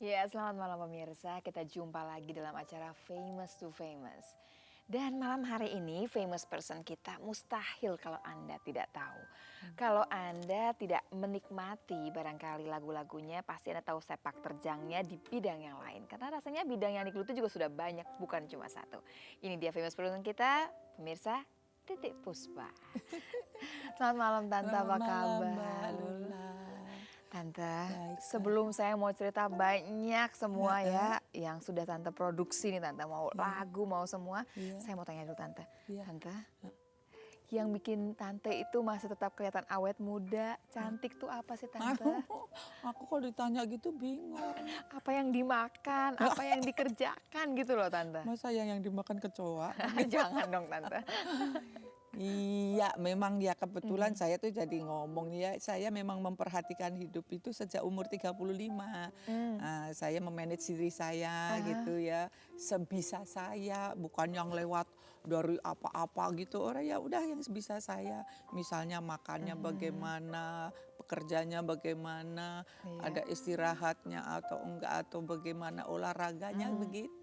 Ya, selamat malam pemirsa. Kita jumpa lagi dalam acara Famous to Famous. Dan malam hari ini famous person kita mustahil kalau Anda tidak tahu. Kalau Anda tidak menikmati barangkali lagu-lagunya, pasti Anda tahu sepak terjangnya di bidang yang lain. Karena rasanya bidang yang digeluti juga sudah banyak, bukan cuma satu. Ini dia famous person kita, pemirsa, Titik Puspa. Selamat malam Tante, Selamat apa malam Mbak kabar? Lula. Tante, Baik, sebelum saya mau cerita banyak semua Heeh. ya yang sudah Tante produksi nih Tante, mau lagu mau semua, Iya. saya mau tanya dulu Tante. Iya. Tante, yang bikin Tante itu masih tetap kelihatan awet muda, cantik tuh apa sih Tante? Aku kalau ditanya gitu bingung. Apa yang dimakan, apa yang dikerjakan gitu loh Tante. Masa yang dimakan kecoa? Jangan dong Tante. Iya, memang ya kebetulan saya tuh jadi ngomong nih ya, saya memang memperhatikan hidup itu sejak umur 35. Saya memanage diri saya gitu ya, sebisa saya, bukan yang lewat dari apa-apa gitu. Orang ya udah yang sebisa saya. Misalnya makannya bagaimana, pekerjanya bagaimana, Iya. ada istirahatnya atau enggak atau bagaimana olahraganya begitu.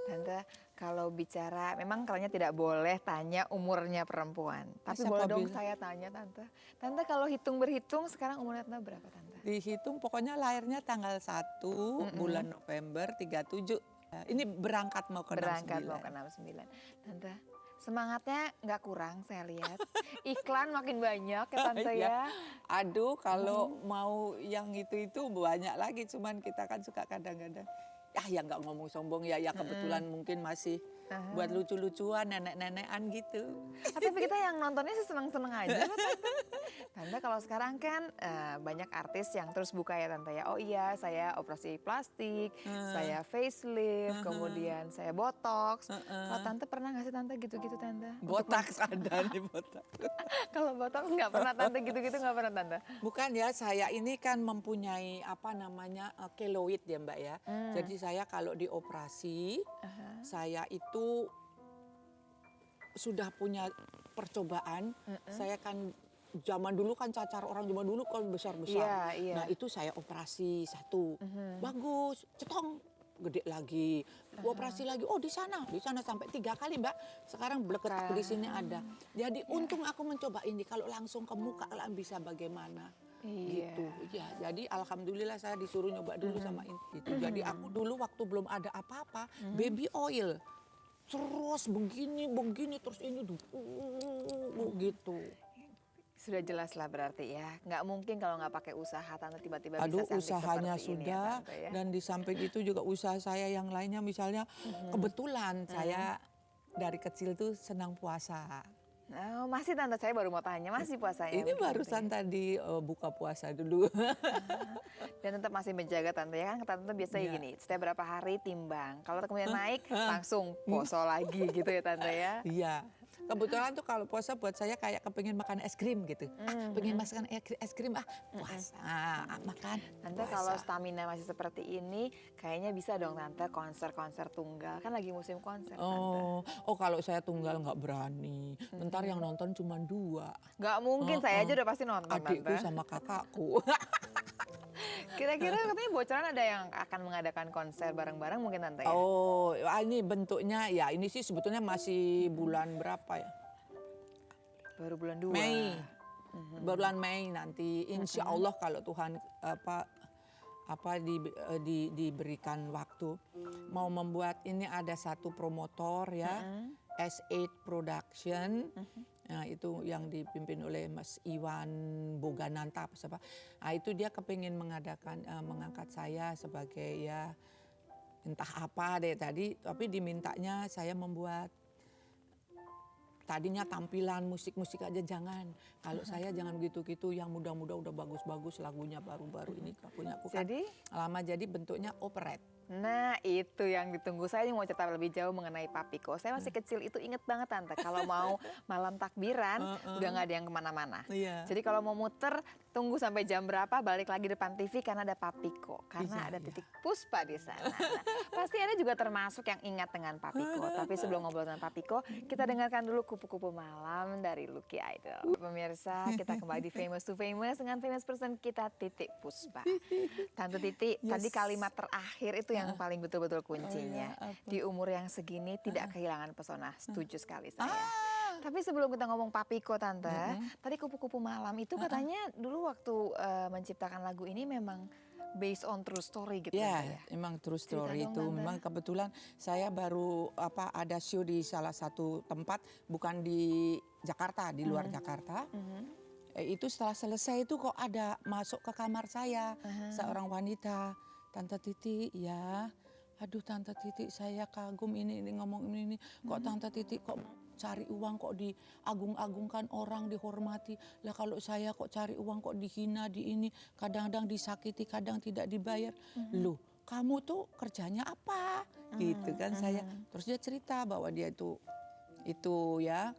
Tante, kalau bicara, memang kalanya tidak boleh tanya umurnya perempuan. Tapi Siapa boleh dong bilang? saya tanya Tante. Tante kalau berhitung sekarang umurnya Tante berapa Tante? Dihitung pokoknya lahirnya tanggal 1 bulan November 37. Ya, ini berangkat mau ke Berangkat 69. mau ke 69. Tante, semangatnya nggak kurang saya lihat. Iklan makin banyak ya Tante Iya. ya. Aduh kalau mau yang itu banyak lagi, cuman kita kan suka kadang-kadang ya nggak ngomong sombong ya kebetulan mungkin masih buat lucu-lucuan nenek-nenekan gitu. Tapi kita yang nontonnya sih seneng-seneng aja kok, Tante. Tante kalau sekarang kan banyak artis yang terus buka ya Tante ya. Oh iya saya operasi plastik, saya facelift, kemudian saya botox. Kalau Tante pernah nggak sih Tante gitu-gitu Tante? Botak ada nih botak. Kalau botox nggak pernah Tante, gitu-gitu nggak pernah Tante? Bukan ya, saya ini kan mempunyai apa namanya keloid ya Mbak ya. Jadi saya kalau dioperasi, saya itu sudah punya percobaan. Saya kan zaman dulu kan cacar orang zaman dulu kan besar-besar. Iya, iya. Nah itu saya operasi satu, bagus, cetong. Gede lagi, operasi lagi. Oh di sana sampai 3 kali Mbak. Sekarang bleketak di sini ada. Jadi untung aku mencoba ini. Kalau langsung ke muka kalau bisa bagaimana? Iya. Gitu. Ya, jadi alhamdulillah saya disuruh nyoba dulu sama ini. Gitu. Jadi aku dulu waktu belum ada apa-apa, baby oil. Terus begini terus ini gitu. Sudah jelas lah berarti ya. Nggak mungkin kalau nggak pakai usaha Tante tiba-tiba Aduh bisa cantik usahanya seperti ini ya sudah Tante ya. dan di samping itu juga usaha saya yang lainnya misalnya kebetulan saya dari kecil tuh senang puasa. Oh, masih Tante, saya baru mau tanya, masih puasanya? Ini begitu barusan ya? tadi buka puasa dulu. Dan tetap masih menjaga Tante ya kan Tante biasanya Iya. gini, setiap berapa hari timbang. Kalau kemudian naik langsung poso lagi gitu ya Tante ya. Iya. Kebetulan tuh kalau puasa buat saya kayak kepengen makan es krim gitu. Pengen makan es krim puasa, makan Tante puasa. kalau stamina masih seperti ini, kayaknya bisa dong Tante konser-konser tunggal. Kan lagi musim konser Tante. Oh kalau saya tunggal nggak berani. Ntar yang nonton cuma 2. Nggak mungkin, saya aja udah pasti nonton Adikku Tante. sama kakakku. Kira-kira katanya bocoran ada yang akan mengadakan konser bareng-bareng mungkin Tante ya? Oh, ini bentuknya ya ini sih sebetulnya masih bulan berapa ya? Baru bulan 2. Mei. Bulan Mei nanti insya Allah kalau Tuhan diberikan waktu mau membuat ini ada satu promotor ya S8 Production. Nah, itu yang dipimpin oleh Mas Iwan Bogananta apa. Nah, itu dia kepingin mengangkat saya sebagai ya entah apa deh tadi, tapi dimintanya saya membuat tadinya tampilan musik-musik aja jangan. Kalau saya jangan gitu-gitu, yang muda-muda udah bagus-bagus lagunya baru-baru ini punya aku kan. Jadi? Lama jadi bentuknya operet. Nah, itu yang ditunggu. Saya mau cerita lebih jauh mengenai Papiko. Saya masih kecil itu inget banget Tante, kalau mau malam takbiran udah nggak ada yang kemana-mana. Iya. Jadi kalau mau muter, tunggu sampai jam berapa balik lagi depan TV karena ada Papiko. Karena Iya, ada iya. titik puspa di sana. Nah, pasti Anda juga termasuk yang ingat dengan Papiko. Tapi sebelum ngobrol dengan Papiko, kita dengarkan dulu kupu-kupu malam dari Lucky Idol. Pemirsa, kita kembali di Famous to Famous dengan famous person kita Titik Puspa. Tante Titi, tadi Yes. kalimat terakhir itu yang paling betul-betul kuncinya. Oh, iya, apa? Di umur yang segini tidak kehilangan pesona. Setuju sekali saya. Ah, Tapi sebelum kita ngomong Papiko Tante, tadi kupu-kupu malam itu katanya dulu waktu menciptakan lagu ini memang based on true story gitu ya, Tante ya. emang true Cerita story dong, itu. Tante. Memang kebetulan saya baru ada show di salah satu tempat, bukan di Jakarta, di luar Jakarta. Itu setelah selesai itu kok ada masuk ke kamar saya seorang wanita, Tante Titi, ya, aduh Tante Titi saya kagum ini ngomong ini, kok Tante Titi kok cari uang kok diagung-agungkan orang, dihormati. Lah kalau saya kok cari uang kok dihina, di ini, kadang-kadang disakiti, kadang tidak dibayar. Loh, kamu tuh kerjanya apa? Gitu kan saya. Terus dia cerita bahwa dia itu ya,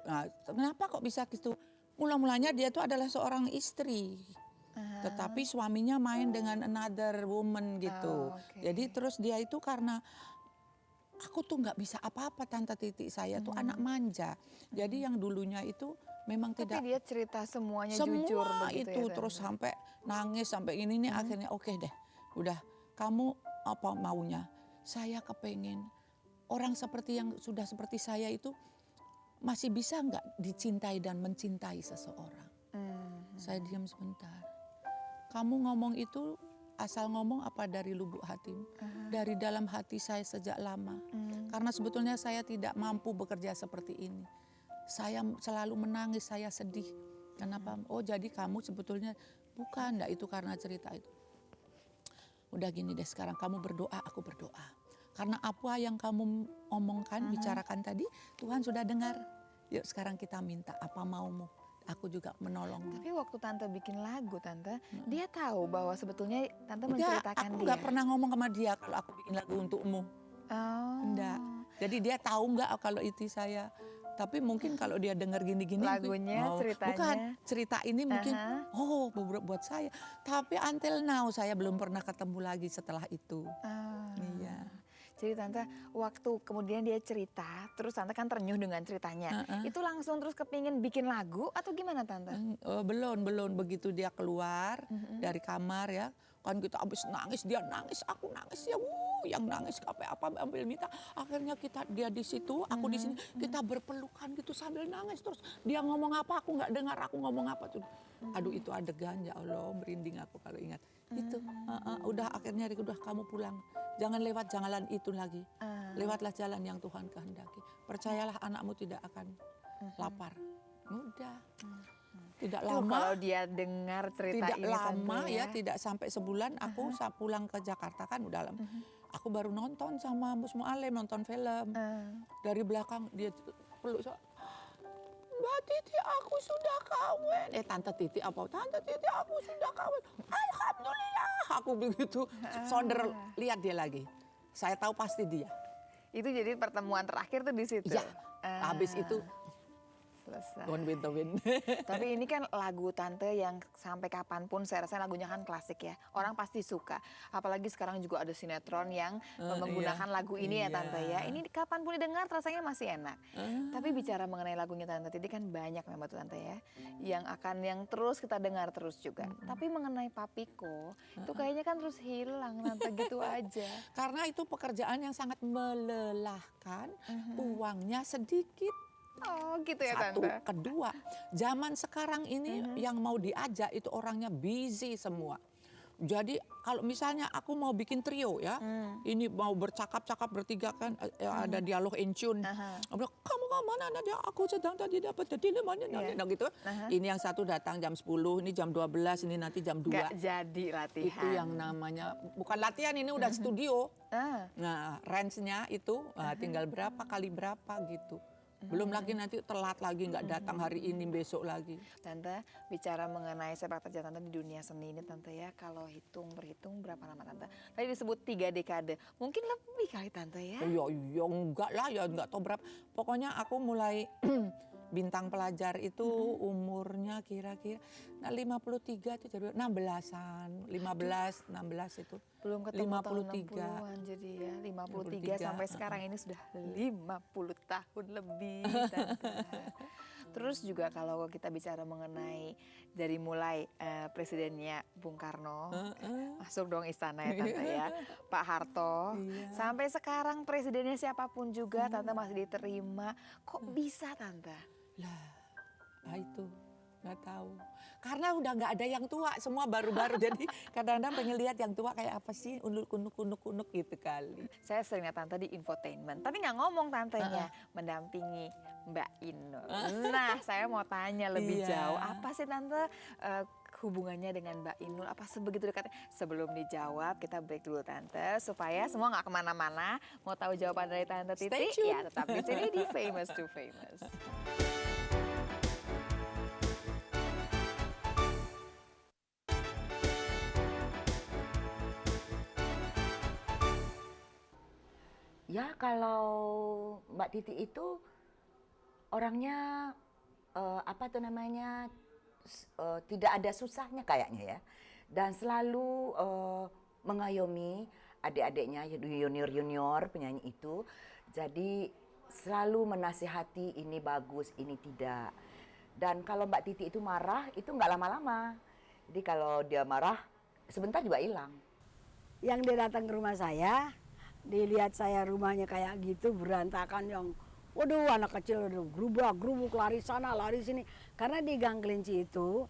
nah, kenapa kok bisa gitu? Mula-mulanya dia tuh adalah seorang istri. Tetapi suaminya main dengan another woman gitu. Oh, oke. Jadi terus dia itu karena aku tuh nggak bisa apa-apa Tante Titi, saya tuh anak manja. Jadi yang dulunya itu memang Tapi tidak dia cerita semuanya jujur semua begitu itu ya, terus Tante? sampai nangis sampai ini nih akhirnya oke deh. Udah kamu apa maunya? Saya kepengen orang seperti yang sudah seperti saya itu masih bisa nggak dicintai dan mencintai seseorang. Saya diam sebentar. Kamu ngomong itu asal ngomong apa dari lubuk hati? Dari dalam hati saya sejak lama. Karena sebetulnya saya tidak mampu bekerja seperti ini. Saya selalu menangis, saya sedih. Kenapa? Oh jadi kamu sebetulnya bukan, enggak itu karena cerita itu. Udah gini deh sekarang kamu berdoa, aku berdoa. Karena apa yang kamu omongkan, bicarakan tadi, Tuhan sudah dengar. Yuk sekarang kita minta apa maumu. Aku juga menolongmu. Tapi waktu Tante bikin lagu Tante, dia tahu bahwa sebetulnya Tante Enggak, menceritakan aku dia. nggak pernah ngomong sama dia kalau aku bikin lagu untukmu. Oh. Enggak. Jadi dia tahu nggak kalau itu saya. Tapi mungkin kalau dia dengar gini-gini. Lagunya, ceritanya. Bukan, cerita ini mungkin, oh buat saya. Tapi until now saya belum pernah ketemu lagi setelah itu. Ah. Iya. Jadi Tante, waktu kemudian dia cerita, terus Tante kan ternyuh dengan ceritanya. Itu langsung terus kepingin bikin lagu atau gimana Tante? Belum begitu dia keluar dari kamar ya. Kan kita habis nangis, dia nangis, aku nangis ya. Yang nangis sampai apa ambil minta. Akhirnya dia di situ, aku di sini, kita berpelukan gitu sambil nangis terus. Dia ngomong apa aku nggak dengar, aku ngomong apa tuh. Aduh itu adegan ya Allah, merinding aku kalau ingat. Itu udah akhirnya udah kamu pulang. Jangan lewat jalan itu lagi. Lewatlah jalan yang Tuhan kehendaki. Percayalah anakmu tidak akan lapar. Udah. Tidak lama. Kalau dia dengar cerita Tidak ini lama Tante ya, tidak sampai sebulan aku pulang ke Jakarta kan udah lama. Aku baru nonton sama Mus Mualim, nonton film. Dari belakang dia peluk saya. Mbak Titi aku sudah kawin. Tante Titi apa? Tante Titi aku sudah kawin. Alhamdulillah. Aku begitu sonder lihat dia lagi. Saya tahu pasti dia. Itu jadi pertemuan terakhir tuh di situ. Iya. Habis itu selesai. Gone with the wind. Tapi ini kan lagu Tante yang sampai kapanpun saya rasa lagunya kan klasik ya. Orang pasti suka. Apalagi sekarang juga ada sinetron yang menggunakan lagu ini ya Tante ya. Ini kapanpun didengar rasanya masih enak. Tapi bicara mengenai lagunya Tante Titi kan banyak memang tuh Tante ya. Yang terus kita dengar terus juga. Tapi mengenai Papiko itu kayaknya kan terus hilang Tante gitu aja. Karena itu pekerjaan yang sangat melelahkan, uangnya sedikit. Oh gitu ya Satu, Tante. kedua, zaman sekarang ini yang mau diajak itu orangnya busy semua. Jadi kalau misalnya aku mau bikin trio ya, ini mau bercakap-cakap bertiga kan, ada dialog in tune. Aku bilang, kamu kemana? Nah, dia aku sedang tadi dapat jadi mana gitu. Ini yang satu datang jam 10, ini jam 12, ini nanti jam 2. Gak jadi latihan. Itu yang namanya, bukan latihan ini udah studio. Nah range-nya itu tinggal berapa kali berapa gitu. Belum lagi nanti telat lagi, nggak datang hari ini, besok lagi. Tante, bicara mengenai sepak terjang Tante di dunia seni ini Tante ya, kalau berhitung berapa lama Tante? Tadi disebut 3 dekade, mungkin lebih kali Tante ya? Oh iya, enggak lah ya, enggak tahu berapa. Pokoknya aku mulai bintang pelajar itu umurnya kira-kira 53 itu jadi 16-an, 15, 16 itu. Belum ketemu tahun 53. 60-an jadi ya, 53 sampai sekarang ini sudah 50 tahun lebih Tante. Terus juga kalau kita bicara mengenai dari mulai presidennya Bung Karno, masuk dong istana ya Tante ya, Pak Harto, sampai sekarang presidennya siapapun juga Tante masih diterima. Kok bisa Tante? Lah itu nggak tahu. Karena udah nggak ada yang tua, semua baru-baru. Jadi kadang-kadang pengen lihat yang tua kayak apa sih, unuk gitu kali. Saya sering lihat Tante di infotainment, tapi nggak ngomong Tantenya, mendampingi Mbak Inul. Nah, saya mau tanya lebih jauh, apa sih Tante hubungannya dengan Mbak Inul? Apa sebegitu dekatnya? Sebelum dijawab, kita break dulu Tante, supaya semua nggak kemana-mana. Mau tahu jawaban dari Tante Titi? Ya, tetap di sini di Famous to Famous. Ya kalau Mbak Titi itu orangnya apa tuh namanya tidak ada susahnya kayaknya ya, dan selalu mengayomi adik-adiknya junior penyanyi itu, jadi selalu menasihati ini bagus ini tidak. Dan kalau Mbak Titi itu marah itu nggak lama-lama, jadi kalau dia marah sebentar juga hilang. Yang dia datang ke rumah saya, dilihat saya rumahnya kayak gitu berantakan, yang waduh anak kecil udah gerubuk lari sana lari sini. Karena di Gang Kelinci itu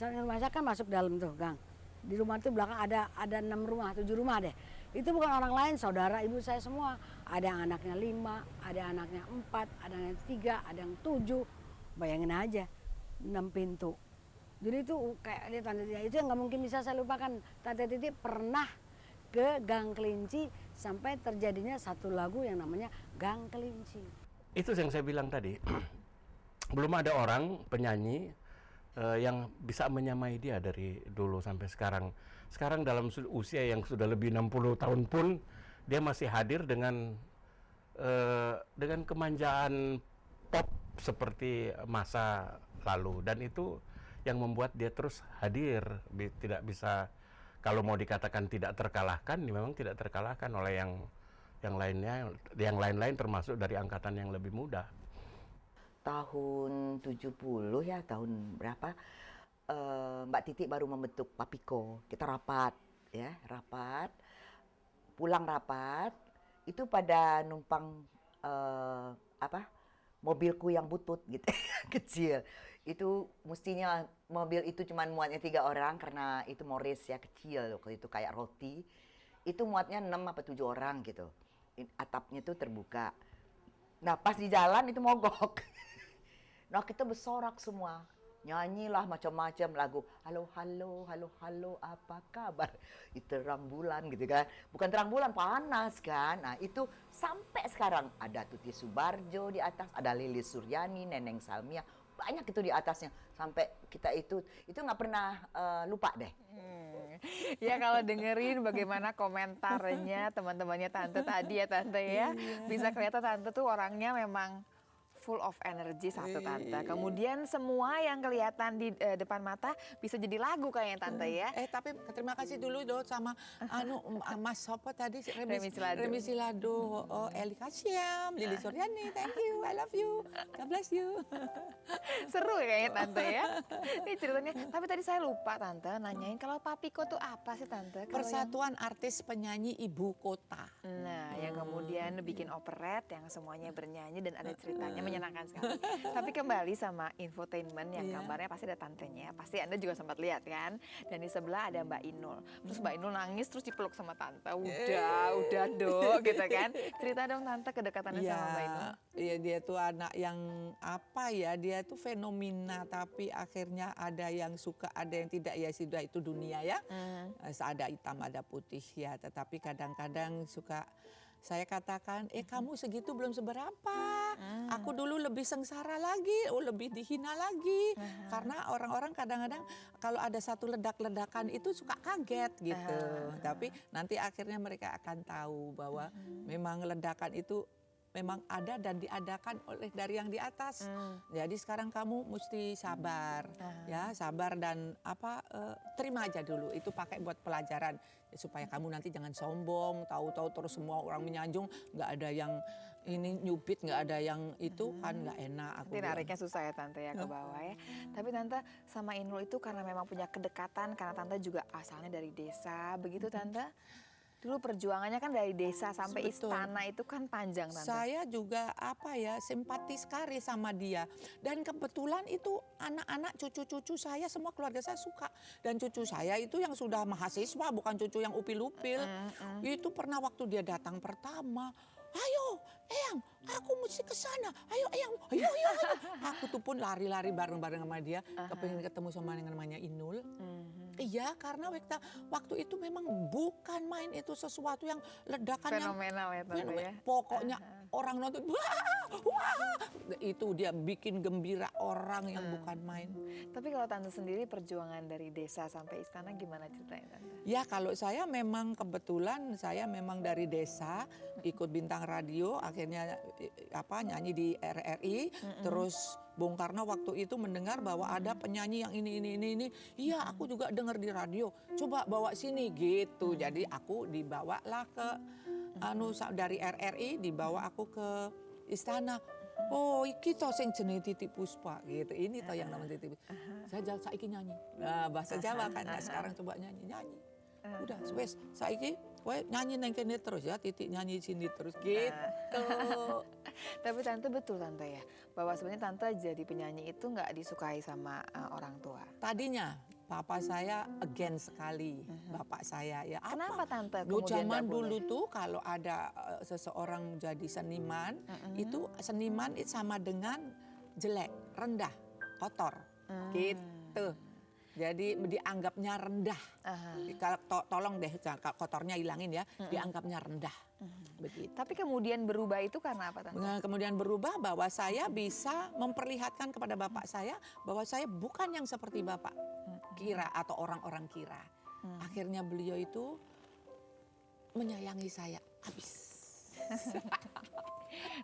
rumah saya kan masuk dalam tuh gang. Di rumah tuh belakang ada 6 rumah 7 rumah deh. Itu bukan orang lain, saudara ibu saya semua. Ada yang anaknya 5, ada anaknya 4, ada yang 3, ada yang 7. Bayangin aja 6 pintu. Jadi itu kayak lihat Tante Titi, itu yang nggak mungkin bisa saya lupakan. Tante Titi pernah ke Gang Kelinci sampai terjadinya satu lagu yang namanya Gang Kelinci. Itu yang saya bilang tadi, belum ada orang penyanyi yang bisa menyamai dia dari dulu sampai sekarang. Sekarang dalam usia yang sudah lebih 60 tahun pun dia masih hadir dengan kemanjaan pop seperti masa lalu, dan itu yang membuat dia terus hadir, tidak bisa, kalau mau dikatakan tidak terkalahkan, memang tidak terkalahkan oleh yang lainnya, yang lain-lain termasuk dari angkatan yang lebih muda. Tahun 70 ya, tahun berapa, Mbak Titi baru membentuk Papiko. Kita rapat, pulang rapat, itu pada numpang mobilku yang butut gitu, kecil. Itu mestinya mobil itu cuma muatnya 3 orang karena itu Morris ya, kecil waktu itu kayak roti. Itu muatnya 6 apa 7 orang gitu. Atapnya tuh terbuka. Nah pas di jalan itu mogok. Nah kita bersorak semua. Nyanyilah macam-macam lagu. Halo, halo, halo, halo, apa kabar? Itu terang bulan gitu kan. Bukan terang bulan, panas kan. Nah itu sampai sekarang ada Tuti Subarjo di atas, ada Lilis Suryani, Neneng Salmia. Banyak itu di atasnya. Sampai kita itu nggak pernah lupa deh. Ya kalau dengerin bagaimana komentarnya teman-temannya Tante tadi ya Tante ya. Bisa kelihatan Tante tuh orangnya memang full of energy satu Tante. Kemudian semua yang kelihatan di depan mata bisa jadi lagu kayaknya Tante ya. Tapi terima kasih dulu dong sama Mas Sopo tadi, Remi Silado. Remi Silado, Eli Kasyam, Lili Suryani, thank you, I love you, God bless you. Seru ya kayaknya Tante ya. Ini ceritanya, tapi tadi saya lupa Tante nanyain kalau Papiko tuh apa sih Tante? Persatuan Artis Penyanyi Ibu Kota. Nah, yang kemudian bikin operet yang semuanya bernyanyi dan ada ceritanya, menyenangkan sekali. Tapi kembali sama infotainment yang gambarnya pasti ada tantenya. Pasti Anda juga sempat lihat kan? Dan di sebelah ada Mbak Inul. Terus Mbak Inul nangis terus dipeluk sama Tante. Udah dok gitu kan. Cerita dong Tante kedekatannya sama Mbak Inul. Iya, dia tuh anak yang apa ya, dia tuh fenomena, tapi akhirnya ada yang suka, ada yang tidak, ya sudah itu dunia ya. Ada hitam, ada putih ya, tetapi kadang-kadang suka saya katakan, kamu segitu belum seberapa. Aku dulu lebih sengsara lagi, lebih dihina lagi. Karena orang-orang kadang-kadang kalau ada satu ledak-ledakan itu suka kaget gitu. Tapi nanti akhirnya mereka akan tahu bahwa memang ledakan itu memang ada dan diadakan oleh dari yang di atas. Jadi sekarang kamu mesti sabar, ya sabar dan terima aja dulu. Itu pakai buat pelajaran supaya kamu nanti jangan sombong, tahu-tahu terus semua orang menyanjung, nggak ada yang ini nyubit, nggak ada yang itu kan nggak enak. Nanti nariknya susah ya Tante ya ke bawah ya. Tapi Tante sama Inul itu karena memang punya kedekatan, karena Tante juga asalnya dari desa, begitu Tante? Dulu perjuangannya kan dari desa sampai Betul. istana itu kan panjang Tante. Saya juga simpati sekali sama dia. Dan kebetulan itu anak-anak cucu-cucu saya semua keluarga saya suka. Dan cucu saya itu yang sudah mahasiswa bukan cucu yang upil-upil. Itu pernah waktu dia datang pertama, ayo Eyang, aku mesti ke sana. Ayo Eyang, ayo. Aku tuh pun lari-lari bareng-bareng sama dia. Kepengen ketemu sama yang namanya Inul. Iya, karena waktu itu memang bukan main, itu sesuatu yang ledakan Fenomenal ya Tante ya. Pokoknya orang nonton, wah, itu dia bikin gembira orang yang bukan main. Tapi kalau Tante sendiri perjuangan dari desa sampai istana gimana ceritanya Tante? Ya kalau saya memang kebetulan saya memang dari desa, ikut bintang radio, akhirnya nyanyi di RRI, terus Bung Karno waktu itu mendengar bahwa ada penyanyi yang ini. Iya, aku juga dengar di radio. Coba bawa sini gitu. Jadi aku dibawalah ke dari RRI, dibawa aku ke istana. Oh, iki toh sing jenenge Titiek Puspa gitu. Ini toh yang namanya Titiek Puspa. Saya saiki nyanyi. Nah, bahasa Jawa kan. Nah, sekarang coba nyanyi. Udah, wes saiki kowe nyanyi nang kene terus ya, Titik nyanyi sini terus gitu. Tapi Tante betul Tante ya, bahwa sebenarnya Tante jadi penyanyi itu nggak disukai sama orang tua. Tadinya papa saya against sekali, bapak saya ya. Kenapa Tante Lu kemudian zaman nggak dulu boleh? tuh kalau ada seseorang jadi seniman, itu seniman itu sama dengan jelek, rendah, kotor, gitu. Jadi dianggapnya rendah. Kalau tolong deh kotornya hilangin ya, dianggapnya rendah. Begitu. Tapi kemudian berubah itu karena apa Tante? Nah, kemudian berubah bahwa saya bisa memperlihatkan kepada bapak saya bahwa saya bukan yang seperti bapak kira atau orang-orang kira. Akhirnya beliau itu menyayangi saya habis.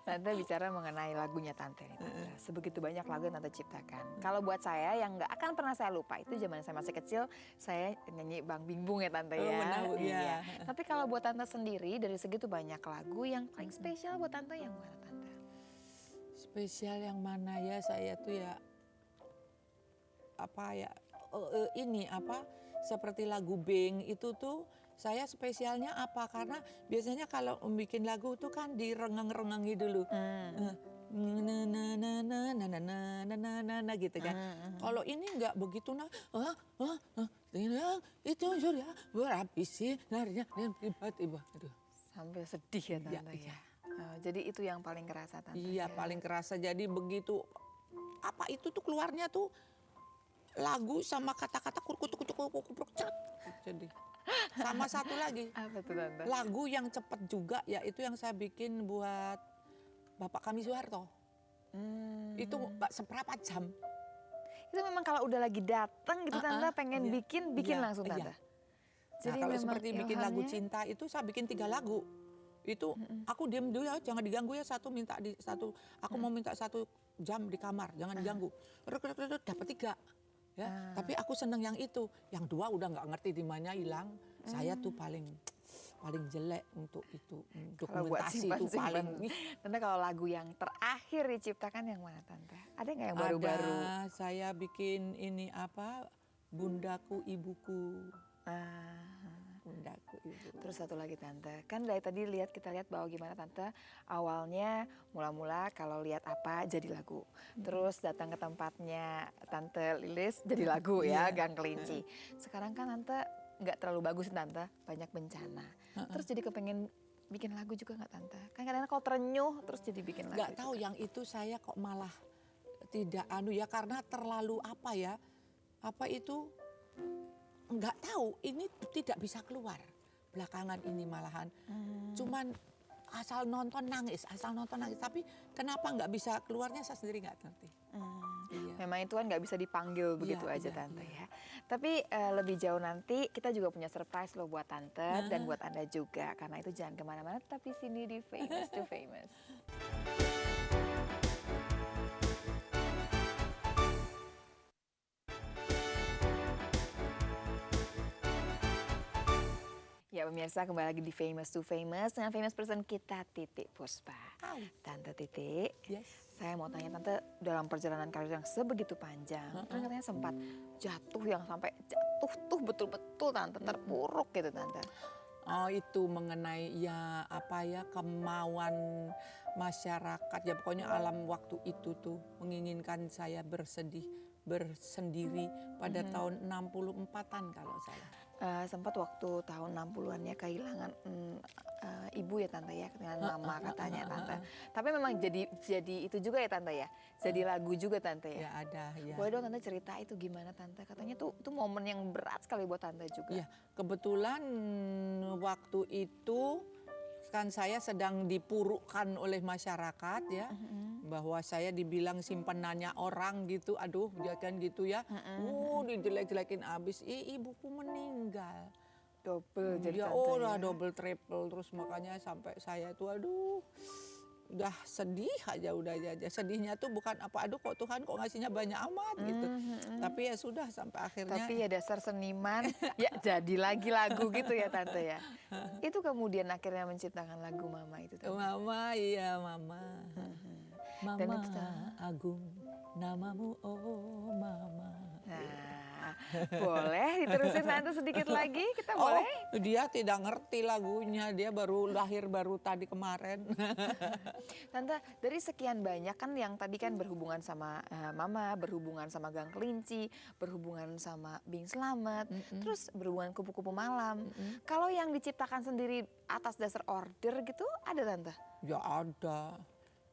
Tante bicara mengenai lagunya Tante nih Tante. Sebegitu banyak lagu yang Tante ciptakan. Kalau buat saya yang nggak akan pernah saya lupa itu zaman saya masih kecil, saya nyanyi Bang Bing Bung ya Tante ya. Menahu, ya. Tapi kalau buat Tante sendiri dari segitu banyak lagu yang paling spesial buat Tante yang mana Tante? Spesial yang mana ya, saya tuh ya seperti lagu Bing itu tuh saya spesialnya apa, karena biasanya kalau bikin lagu tuh kan direngeng-rengengi dulu. Gitu kan. Kalau ini enggak begitu itu sudah berhabis sinarnya dan tiba-tiba. Sambil sedih ya Tante ya. Jadi itu yang paling kerasa Tante. Iya, paling kerasa. Jadi begitu itu tuh keluarnya tuh lagu sama kata-kata jadi sama satu lagi Apa tuh Tante? lagu yang cepat juga, yaitu yang saya bikin buat Bapak kami Soeharto. Itu seberapa jam. Itu memang kalau udah lagi datang gitu Tante pengen bikin langsung Tante. Nah, kalau seperti bikin lagu cinta itu saya bikin 3 lagu. Itu aku diam dulu ya, jangan diganggu ya, aku mau minta 1 jam di kamar, jangan diganggu. Dapat 3. Ya, tapi aku seneng yang itu. Yang 2 udah nggak ngerti di mana hilang. Saya tuh paling jelek untuk itu. Dokumentasi itu paling. Tante kalau lagu yang terakhir diciptakan yang mana Tante? Ada nggak yang baru-baru? Ada, saya bikin ini Bundaku Ibuku. Bundaku Ibuku. Terus satu lagi Tante, kan dari tadi kita lihat bahwa gimana Tante awalnya mula-mula kalau lihat apa jadi lagu. Terus datang ke tempatnya Tante Lilis jadi lagu ya, Gang Kelinci. Sekarang kan Tante nggak terlalu bagus Tante, banyak bencana. Terus jadi kepengen bikin lagu juga nggak Tante? Kan kadang-kadang kalau terenyuh terus jadi bikin lagu. Nggak tahu yang itu saya kok malah tidak ya, karena terlalu nggak tahu, ini tidak bisa keluar belakangan ini malahan. Cuman asal nonton nangis. Tapi kenapa nggak bisa keluarnya saya sendiri nggak ngerti. Iya. Memang itu kan nggak bisa dipanggil begitu aja iya, Tante iya. ya. Tapi lebih jauh nanti kita juga punya surprise loh buat Tante dan buat Anda juga. Karena itu jangan kemana-mana, tapi sini di Famous to Famous. Ya pemirsa, kembali lagi di Famous to Famous dengan famous person kita Titik Puspa. Tante Titik, Yes. saya mau tanya Tante, dalam perjalanan karir yang sebegitu panjang, kan katanya sempat jatuh yang sampai jatuh tuh betul-betul Tante, terpuruk gitu Tante. Oh, itu mengenai ya apa ya, kemauan masyarakat ya, pokoknya alam waktu itu tuh menginginkan saya bersendiri pada tahun 64-an kalau salah. Sempat waktu tahun 60-an ya kehilangan ibu ya Tante ya, dengan mama katanya Tante. Tapi memang jadi itu juga ya Tante ya, jadi lagu juga Tante ya. Ya ada ya. Boleh dong Tante cerita itu gimana Tante? Katanya tuh itu momen yang berat sekali buat Tante juga. Ya, kebetulan waktu itu kan saya sedang dipurukkan oleh masyarakat ya, bahwa saya dibilang simpenannya orang gitu, aduh dia kan gitu ya, dijelek-jelekin abis, ibuku meninggal. Double jadi Ya, Tante ya. double triple, terus makanya sampai saya tuh aduh, udah sedih aja udah aja. Sedihnya tuh bukan apa, aduh kok Tuhan kok ngasihnya banyak amat gitu. Tapi ya sudah sampai akhirnya. Tapi ya dasar seniman, ya jadi lagi lagu gitu ya Tante ya. Itu kemudian akhirnya menciptakan lagu Mama itu Tante. Mama, iya Mama. Dan Mama itu, agung namamu, oh Mama. nah, boleh diterusin Tante sedikit lagi, kita Oh, boleh? dia tidak ngerti lagunya, dia baru lahir baru tadi kemarin. Tante, dari sekian banyak kan yang tadi kan berhubungan sama Mama, berhubungan sama Gang Kelinci, berhubungan sama Bing Slamet, terus berhubungan kupu-kupu malam. Kalau yang diciptakan sendiri atas dasar order gitu ada Tante? Ya ada.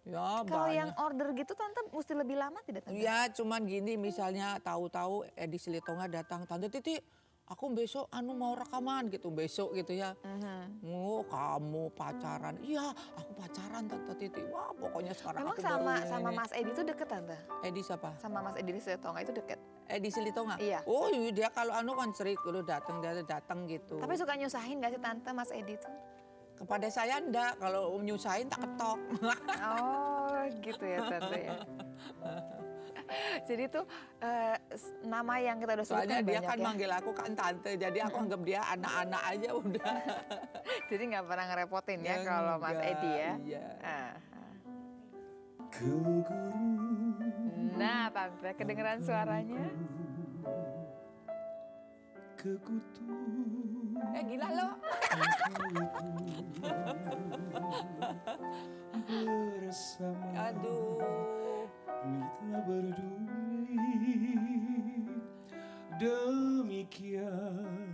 Ya Kalau banyak. yang order gitu Tante mesti lebih lama tidak Tante? Ya cuman gini, misalnya tahu-tahu Edi Silitonga datang, Tante Titi aku besok mau rekaman gitu, besok gitu ya. Oh kamu pacaran, iya aku pacaran Tante Titi. Wah pokoknya sekarang Memang aku baru sama ini. Mas Edi itu deket Tante? Edi siapa? Sama Mas Edi Silitonga itu deket? Edi Silitonga? Iya. Oh iya, dia kalau kan cerik dulu datang gitu. Tapi suka nyusahin gak sih Tante Mas Edi tuh? Kepada saya enggak, kalau nyusahin tak ketok. Oh gitu ya Tante ya. Jadi tuh nama yang kita udah Soalnya sebutkan dia banyak kan ya. manggil aku kan tante, jadi aku anggap dia anak-anak aja udah. Jadi nggak pernah ngerepotin ya Ya kalau Mas enggak, Edi ya. iya. Nah Tante kedengeran suaranya. Gila lo. Aduh. Kita berduri demikian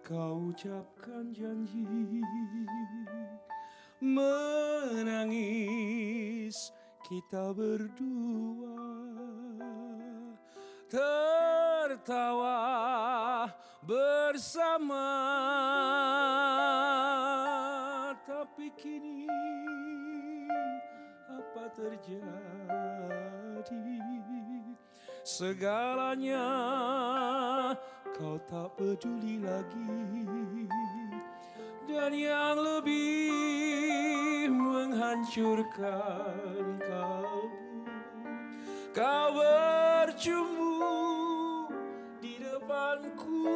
kau ucapkan janji menangis kita berdua tertawa bersama tapi kini apa terjadi segalanya kau tak peduli lagi dan yang lebih menghancurkan kalbu kau bercumbu di depanku.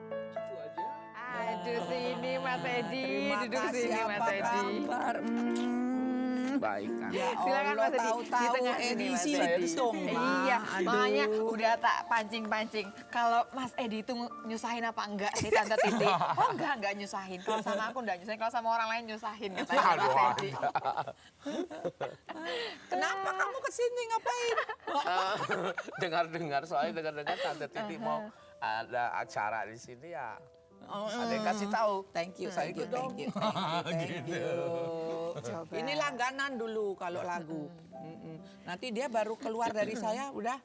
Gitu aja. Aduh sini Mas Edi, Terima duduk kasih, sini Mas apa Edi. kabar? Baik kan. Ya Silakan Allah, Mas Edi, di tahu-tahu tengah sini Edi Mas sih Edi. dong, Ma. Iya, Aduh. makanya udah tak pancing-pancing. Kalau Mas Edi itu nyusahin apa enggak sih Tante Titi? Oh enggak nyusahin. Kalau sama aku enggak nyusahin, kalau sama orang lain nyusahin katanya Mas Edi. Kenapa kamu kesini ngapain? Dengar-dengar soalnya dengar-dengar Tante Titi mau ada acara di sini ya. Ada yang kasih tahu. Thank you, Saya thank you, ikut dong. thank you. Coba. Ini langganan dulu kalau lagu. Nanti dia baru keluar dari saya udah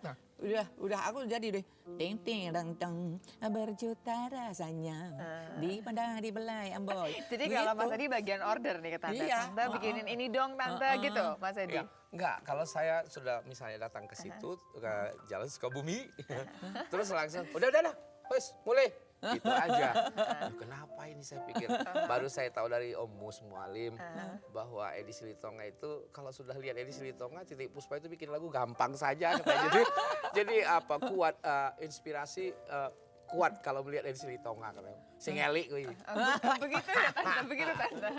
udah aku jadi deh. Ting ting dang dang berjuta rasanya dipandang di belai Amboy. Jadi kalau Mas Edi bagian order nih ke Tante, Iya. Tante bikinin ini dong Tante gitu Mas Edi. Ya, enggak, kalau saya sudah misalnya datang ke situ, ke Jalan Sukabumi, terus langsung, udah, wes, mulai. Gitu aja. Aduh, kenapa ini saya pikir. Baru saya tahu dari Om Mus Mualim bahwa Edi Silitonga itu kalau sudah lihat Edi Silitonga, Titik Puspa itu bikin lagu gampang saja. Katanya. Jadi apa kuat inspirasi kuat kalau melihat Edi Silitonga katanya. Singeli kuwi. Begitu ya Tante, begitu Tante.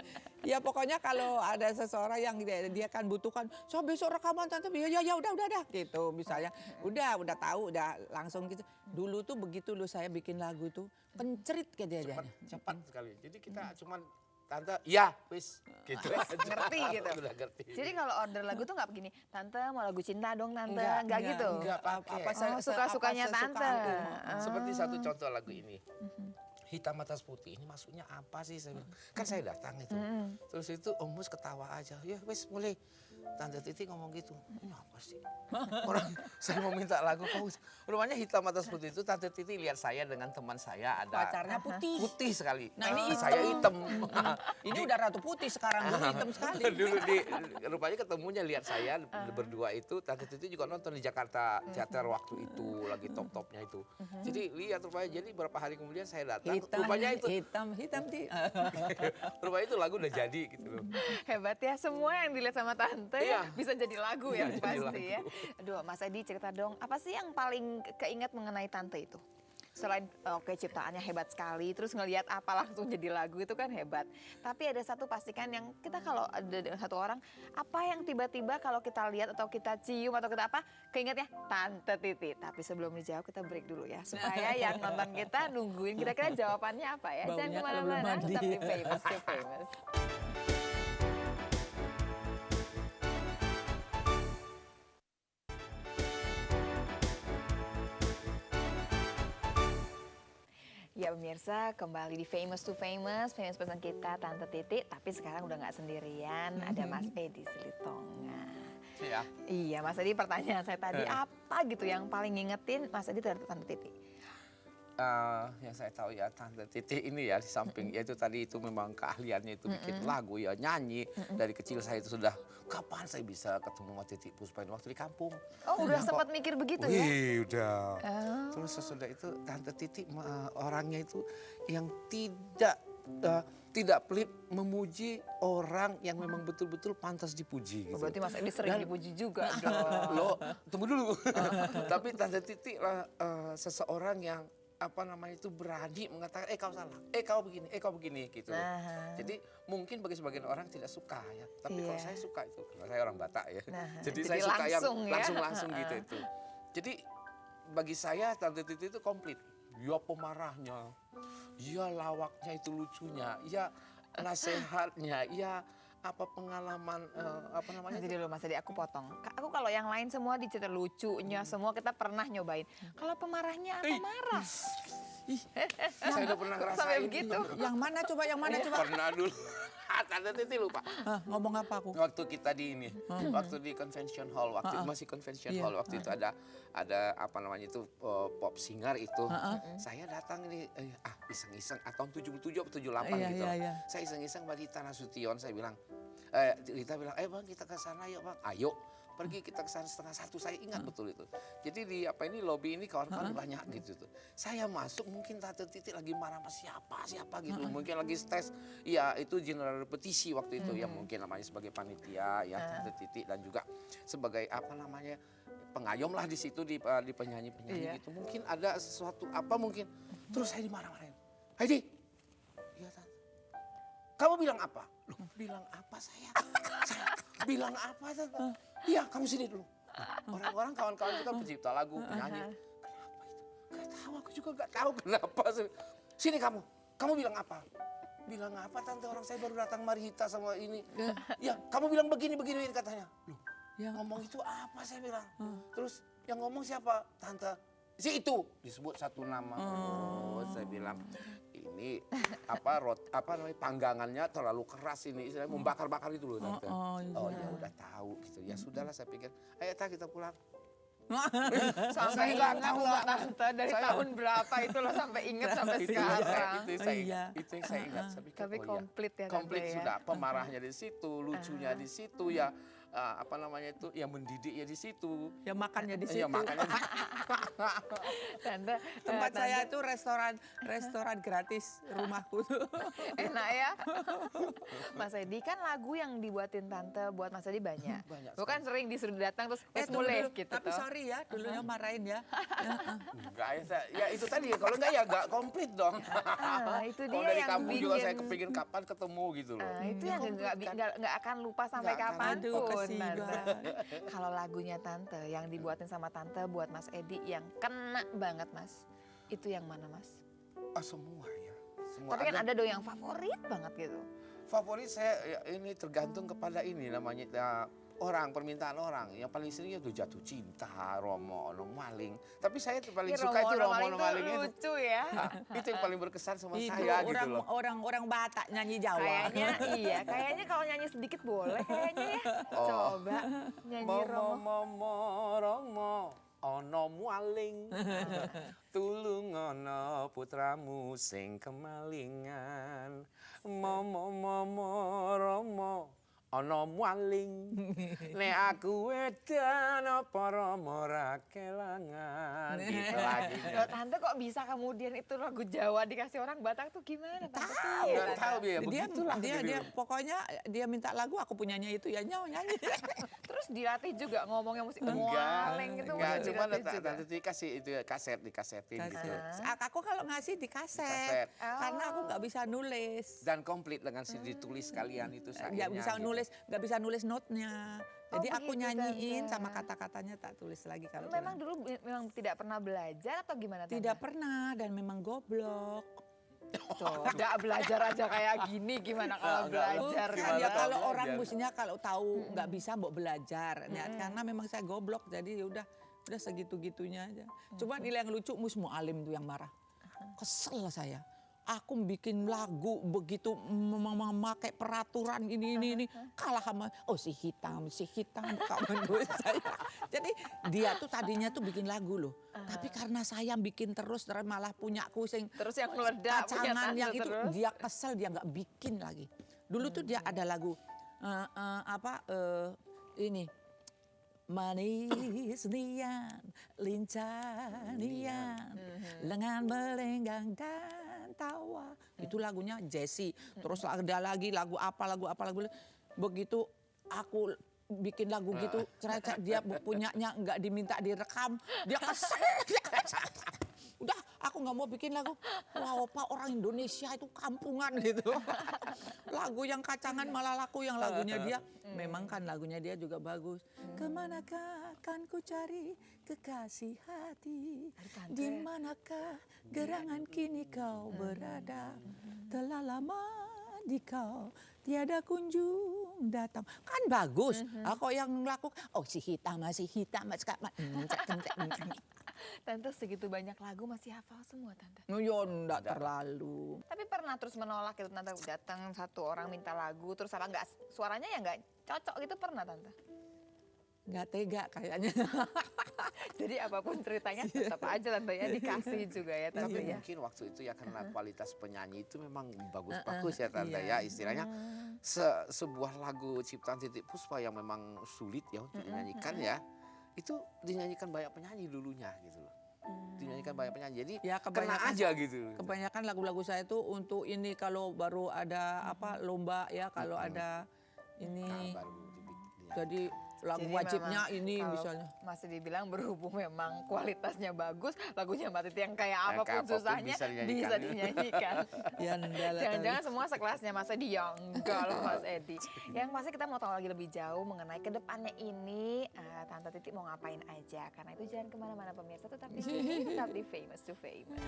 Ya pokoknya kalau ada seseorang yang dia kan butuhkan, so besok rekaman Tante, ya udah gitu misalnya. Udah tahu, udah langsung gitu. Dulu tuh begitu loh saya bikin lagu itu, pencerit kayak dia. Cepat sekali. Jadi kita cuman Tante, ya wis gitu. Ngerti gitu. Udah ngerti. Jadi kalau order lagu tuh nggak begini, Tante mau lagu cinta dong Tante, nggak gitu. Enggak pakai. Oh, suka-sukanya Tante. Seperti satu contoh lagu ini. Hitam atas putih ini maksudnya apa sih? Saya bilang. Kan saya datang itu. Terus itu Om Mus ketawa aja. Ya wes mulai. Tante Titi ngomong gitu. Ini apa sih? Orang saya mau minta lagu. Rumahnya hitam atas putih itu Tante Titi lihat saya dengan teman saya ada. Pacarnya putih. Putih sekali. Nah, ini saya hitam. Ini udah ratu putih sekarang, dulu hitam sekali. Dulu rupanya ketemunya lihat saya berdua itu. Tante Titi juga nonton di Jakarta Teater waktu itu lagi top-topnya itu. Jadi lihat rupanya. Jadi beberapa hari kemudian saya datang. Rupanya itu hitam rupanya itu lagu udah jadi gitu loh. Hebat ya, semua yang dilihat sama Tante Iya. bisa jadi lagu ya Iya, jadi pasti lagu. ya. Aduh Mas Edi cerita dong, apa sih yang paling keinget mengenai Tante itu? Selain oke ciptaannya hebat sekali, terus ngelihat apa langsung jadi lagu itu kan hebat. Tapi ada satu pastikan yang kita kalau ada satu orang, apa yang tiba-tiba kalau kita lihat atau kita cium atau kita apa, keingetnya Tante Titi. Tapi sebelum dijawab kita break dulu ya, supaya yang nonton kita nungguin kira-kira jawabannya apa ya. Jangan Baunya kalau belum kemana-mana, mandi. tetap di Famous to Famous. Ya pemirsa, kembali di Famous to Famous person kita Tante Titi, tapi sekarang udah nggak sendirian, ada Mas Edi Silitonga. Iya. Iya Mas Edi, pertanyaan saya tadi apa gitu yang paling ngingetin Mas Edi terhadap Tante Titi? Yang saya tahu ya Tante Titi ini ya di samping yaitu tadi itu memang keahliannya itu bikin lagu ya nyanyi. Dari kecil saya itu sudah kapan saya bisa ketemu sama Titik Puspa waktu di kampung. Oh udah sempat mikir begitu ya? Wih udah. Terus sesudah itu Tante Titi orangnya itu yang tidak pelit memuji orang yang memang betul-betul pantas dipuji. Gitu. Oh, berarti Mas Edi sering dipuji juga dong. Loh, tunggu dulu. Tapi Tante Titi lah seseorang yang apa namanya itu berani mengatakan kau salah, kau begini gitu. Jadi mungkin bagi sebagian orang tidak suka ya, tapi kalau saya suka itu karena saya orang Batak ya. Jadi saya suka yang langsung gitu itu. Jadi bagi saya Tante Titi itu komplit. Ya pemarahnya, ya lawaknya itu lucunya, ya nasihatnya, ya apa pengalaman apa namanya? Nanti dulu Mas Edi aku potong. Aku kalau yang lain semua dicerita lucunya, semua kita pernah nyobain. Kalau pemarahnya apa marah? Saya udah pernah ngerasain. Sampai begitu. Yang mana coba? Pernah dulu. Tante Titi lupa. Ngomong apa aku? Waktu kita di ini, waktu di convention hall, waktu itu masih convention hall, waktu itu ada apa namanya itu pop singer itu. Saya datang ini iseng-iseng tahun 77 atau 78 gitu. Saya iseng-iseng bagi Rita Nasution, saya bilang Rita bilang, bang kita ke sana yuk bang, ayo. Pergi kita ke sana 12:30, saya ingat betul itu. Jadi di lobby ini kawan-kawan banyak gitu tuh. Saya masuk mungkin Tante Titi lagi marah sama siapa gitu. Mungkin lagi stres. Ya itu general repetisi waktu itu. Ya mungkin namanya sebagai panitia ya Tante Titi dan juga sebagai apa namanya pengayom lah di situ di penyanyi-penyanyi gitu. Mungkin ada sesuatu apa mungkin. Terus saya dimarah-marahin. Heidi, iya Tante. Kamu bilang apa? Loh, bilang apa saya bilang apa Tante? Iya, kamu sini dulu. Orang-orang kawan-kawan itu kan pencipta lagu, penyanyi. Kenapa itu? Gak tahu, aku juga gak tahu kenapa. Sini kamu bilang apa? Bilang apa Tante, orang saya baru datang Marita sama ini. Ya, kamu bilang begini katanya. Loh, ngomong itu apa saya bilang. Terus yang ngomong siapa? Tante. Si itu disebut satu nama. Oh, saya bilang ini apa namanya panggangannya terlalu keras ini, saya membakar-bakar itu loh Tante. Oh ya udah tahu gitu. Ya sudahlah saya pikir, ayo kita pulang. Sampai Saya nggak ingat tahu, loh Mbak. Tante dari Saya- tahun berapa itu loh sampai ingat sampai Itu sekarang. Iya. itu yang saya ingat. Saya pikir, Tapi oh ya, komplit ya, Tante, komplit ya. sudah. Pemarahnya di situ, lucunya di situ ya. Apa namanya itu? Ya mendidiknya di situ. Ya makannya di situ. Ya makanya Tante, Tempat Tante, saya itu restoran gratis rumahku tuh. enak ya. Mas Edi kan lagu yang dibuatin Tante buat Mas Edi banyak. Banyak Bukan sering disuruh datang terus Tunggu mulai dulu. gitu Tapi toh. sorry ya, dulunya marahin ya. enggak ya, ya itu tadi kalau enggak ya enggak komplit dong. Itu Kalau dia dari yang kampung juga saya bikin. kepingin kapan ketemu gitu loh. Itu yang nggak akan lupa sampai Nggak akan. kapanpun. Aduh, kasihan. Tante. Kalau lagunya Tante yang dibuatin sama Tante buat Mas Edi yang kena banget Mas, itu yang mana Mas? Semua ya. Semua Tapi kan ada dong yang favorit banget gitu. Favorit saya ya, ini tergantung kepada ini namanya permintaan orang. Yang paling sering itu jatuh cinta, Romo Ono Maling. Tapi saya paling suka itu Romo Ono Maling itu. lucu ya. Itu yang paling berkesan sama Itu saya gitu loh. orang Batak nyanyi Jawa. Kayaknya iya, kayaknya kalau nyanyi sedikit boleh kayaknya ya. Coba nyanyi Romo. Romo ono maling. Tulung ono putramu sing kemalingan. Momo Romo ono maling. Nek aku wedan apa Romo ra kelangan. Gitu lagi. Loh, Tante kok bisa kemudian itu lagu Jawa dikasih orang Batak tuh gimana? Tante? Nggak tahu ya, Dia begitulah. gitu. pokoknya dia minta lagu aku punyanya itu ya nyanyi. Terus dilatih juga ngomongnya musik Enggak, mualing gitu enggak, musik cuma dilatih juga. Tante kasih itu ya, dikasetin gitu. Aku kalau ngasih di kaset, Kaset. karena aku nggak bisa nulis. Dan komplit dengan si ditulis kalian itu Nggak sairnya bisa gitu. nggak bisa nulis notnya. Jadi aku begitu, nyanyiin Tante. sama kata-katanya tak tulis lagi kalau Memang kurang. dulu memang tidak pernah belajar atau gimana Tante? Tidak pernah dan memang goblok. Tuh, nggak belajar aja kayak gini gimana kalau belajar? Bukan, Gimana ya tahu kalau belajar? orang mestinya kalau tahu nggak bisa mau belajar. Ya, karena memang saya goblok jadi ya udah segitu-gitunya aja. Cuman ini yang lucu Mus Mualim tuh yang marah. Kesel saya. Aku bikin lagu begitu memakai peraturan ini kalah sama si hitam kawan gue saya. Jadi dia tuh tadinya tuh bikin lagu loh. Tapi karena saya bikin terus malah punya sing Terus yang meledak punya kacangan Tante yang itu terus. dia kesel dia nggak bikin lagi. Dulu tuh dia ada lagu ini manis nian, lincah nian, lengan melenggang dan tawa. Itu lagunya Jessie. Terus ada lagi lagu apa. Begitu aku bikin lagu gitu, cerita dia punyanya nggak diminta direkam, dia kesel. Udah, aku nggak mau bikin lagu. Wah, opa orang Indonesia itu kampungan gitu. Lagu yang kacangan malah laku yang lagunya dia. Memang kan lagunya dia juga bagus. Kemanakah akan ku cari kekasih hati? Di manakah gerangan kini kau berada? Telah lama di kau tiada kunjung datang. Kan bagus. Aku yang laku, si hitam sekarang. Tante segitu banyak lagu masih hafal semua Tante. Ya enggak terlalu. Tapi pernah terus menolak gitu Tante datang satu orang minta lagu terus apa enggak suaranya ya enggak cocok gitu pernah Tante. Nggak tega kayaknya. Jadi apapun ceritanya tetap aja Tante ya dikasih juga ya Tante Tapi ya. mungkin waktu itu ya karena kualitas penyanyi itu memang bagus-bagus ya Tante iya. ya istilahnya sebuah lagu ciptaan Titik Puspa yang memang sulit ya untuk dinyanyikan ya itu dinyanyikan banyak penyanyi dulunya gitu loh. Dinyanyikan banyak penyanyi jadi Ya, kena aja gitu. Kebanyakan lagu-lagu saya itu untuk ini kalau baru ada lomba ya kalau ada ini. Baru dinyanyikan. Jadi lagu Jadi wajibnya memang ini kalau misalnya. masih dibilang berhubung memang kualitasnya bagus, lagunya Mbak Titi yang kayak Yang apapun kayak apapun susahnya bisa dinyanyikan. bisa dinyanyikan. Ya enggak lah. Jangan-jangan semua sekelasnya Mas Edi ya enggak loh Mas Edi. Yang pasti kita mau tahu lagi lebih jauh mengenai kedepannya ini Tante Titi mau ngapain aja. Karena itu jangan kemana-mana pemirsa, tetap di sini, tetap di Famous to Famous.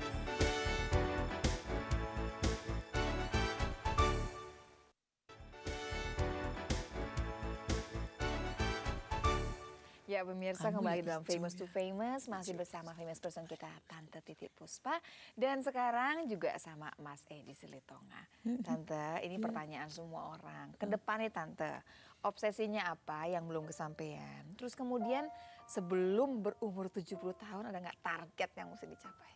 Ya pemirsa kembali dalam Famous to Famous, masih bersama famous person kita Tante Titik Puspa. Dan sekarang juga sama Mas Edi Silitonga. Tante, ini pertanyaan semua orang. Kedepannya Tante, obsesinya apa yang belum kesampaian? Terus kemudian sebelum berumur 70 tahun ada nggak target yang mesti dicapai?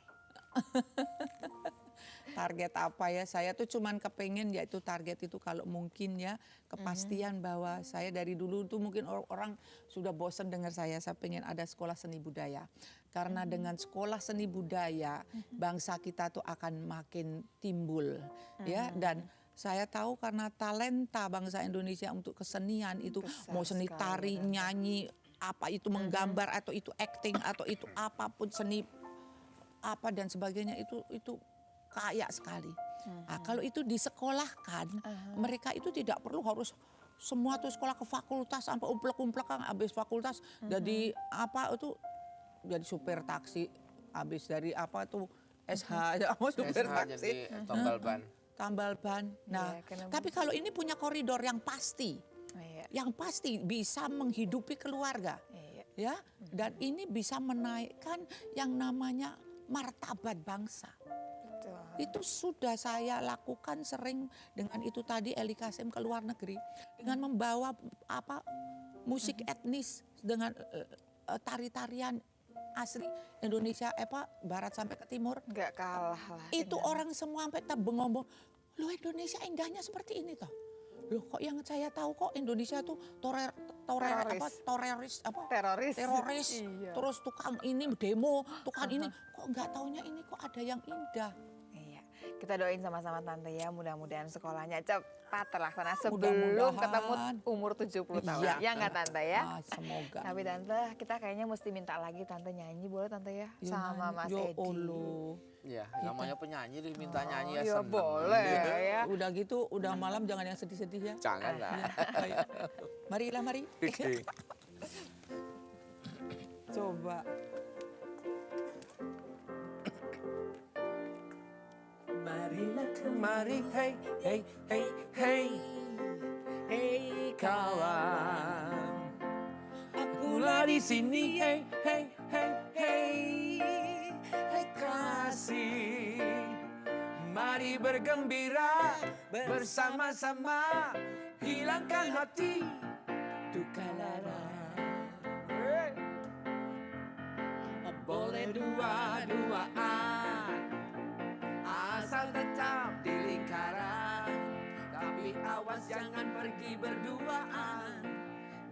Target apa ya? Saya tuh cuman kepengen yaitu target itu kalau mungkin ya kepastian bahwa saya dari dulu tuh mungkin orang sudah bosan dengar saya pengen ada sekolah seni budaya. Karena dengan sekolah seni budaya bangsa kita tuh akan makin timbul ya, dan saya tahu karena talenta bangsa Indonesia untuk kesenian itu Besar mau seni sekali, tari, Tante. nyanyi, apa itu menggambar atau itu acting atau itu apapun seni apa dan sebagainya itu kaya sekali. Nah, kalau itu disekolahkan, mereka itu tidak perlu harus semua tuh sekolah ke fakultas sampai umplek-umplek kan habis fakultas jadi apa itu jadi supir taksi, habis dari apa tuh SH apa supir SH taksi. jadi tambal ban. Tambal ban. Nah, Iya, kenapa? tapi kalau ini punya koridor yang pasti, Iya. yang pasti bisa menghidupi keluarga, Iya. ya, dan ini bisa menaikkan yang namanya martabat bangsa. Betul. Itu sudah saya lakukan sering dengan itu tadi Eli Kasim ke luar negeri dengan membawa apa musik etnis dengan tari-tarian asli Indonesia barat sampai ke timur. Nggak kalah lah. Itu dengan- orang semua sampai ngomong, "Loh Indonesia indahnya seperti ini toh." Loh kok yang saya tahu kok Indonesia tuh Teroris. teroris. Iya. Terus tukang ini demo, tukang ini kok nggak taunya ini kok ada yang indah. Iya. Kita doain sama-sama Tante ya, mudah-mudahan sekolahnya cepat terlaksana sebelum Mudah-mudahan. ketemu umur 70 tahun. Iya. Ya nggak Tante ya? Semoga. Tapi Tante, kita kayaknya mesti minta lagi Tante nyanyi, boleh Tante ya? Ya, Sama Mas ya Edi. Allah. Ya, namanya penyanyi diminta nyanyi ya Ya seneng. boleh ya. Udah gitu, udah malam jangan yang sedih-sedih ya. Jangan lah. Ayo. Marilah, mari. Coba. Mari, hey, hey, hey, hey, hey kawan. Akulah di sini, hey, hey, hey, hey, hey kasih. Mari bergembira bersama-sama, hilangkan hati duka lara. Hey. Boleh dua-duaan, asal tetap di lingkaran. Tapi awas jangan pergi berduaan,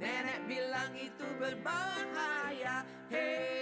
nenek bilang itu berbahaya. Hey.